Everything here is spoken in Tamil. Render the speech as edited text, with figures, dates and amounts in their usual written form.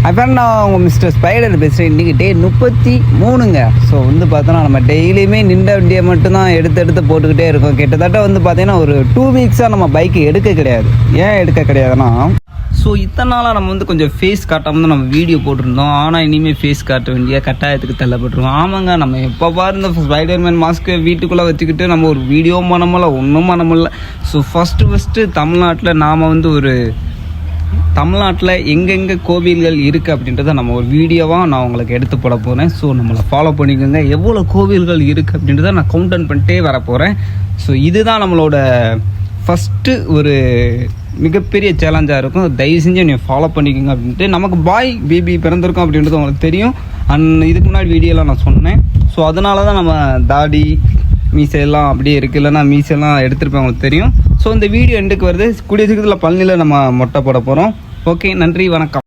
அப்புறம் நான் உங்கள் மிஸ்டர் ஸ்பைடர் பேசுகிறேன். இன்றைக்கி டே 33ங்க. ஸோ வந்து பார்த்தோன்னா நம்ம டெய்லியுமே நின்ற வண்டியை மட்டும்தான் எடுத்து போட்டுக்கிட்டே இருக்கோம். கிட்டத்தட்ட வந்து பார்த்தீங்கன்னா ஒரு 2 வீக்ஸாக நம்ம பைக்கு எடுக்க கிடையாது. ஏன் எடுக்க கிடையாதுன்னா, ஸோ இத்தனை நாளாக நம்ம வந்து கொஞ்சம் ஃபேஸ் காட்டாமல் தான் நம்ம வீடியோ போட்டிருந்தோம். ஆனால் இனிமேல் ஃபேஸ் காட்ட வேண்டிய கட்டாயத்துக்கு தள்ளப்பட்டுருவோம். ஆமாங்க, நம்ம எப்போ பாரு இந்த ஸ்பைடர்மேன் மாஸ்க்கு வீட்டுக்குள்ளே வச்சுக்கிட்டு நம்ம ஒரு வீடியோ பண்ணமுல்ல, ஒன்றும் பண்ணமுல்ல. ஸோ ஃபஸ்ட்டு தமிழ்நாட்டில் நாம் வந்து ஒரு தமிழ்நாட்டில் எங்கெங்கே கோவில்கள் இருக்குது அப்படின்றத நம்ம ஒரு வீடியோவாக நான் உங்களுக்கு எடுத்து போட போகிறேன். ஸோ நம்மளை ஃபாலோ பண்ணிக்கோங்க. எவ்வளோ கோவில்கள் இருக்குது அப்படின்றத நான் கவுண்டவுன் பண்ணிட்டே வர போகிறேன். ஸோ இதுதான் நம்மளோட ஃபஸ்ட்டு ஒரு மிகப்பெரிய சேலஞ்சாக இருக்கும். தயவு செஞ்சு நீ ஃபாலோ பண்ணிக்கோங்க அப்படின்ட்டு. நமக்கு பாய் பேபி பிறந்திருக்கும் அப்படின்றது உங்களுக்கு தெரியும். இதுக்கு முன்னாடி வீடியோலாம் நான் சொன்னேன். ஸோ அதனால தான் நம்ம தாடி மீசையெல்லாம் அப்படியே இருக்குது, இல்லைன்னா மீசையெல்லாம் எடுத்துருப்பேன், உங்களுக்கு தெரியும். ஸோ இந்த வீடியோ எண்டுக்கு வருது. கூடிய சீக்கிரத்தில் பழனியில் நம்ம மொட்டை போட போகிறோம். ஓகே, நன்றி, வணக்கம்.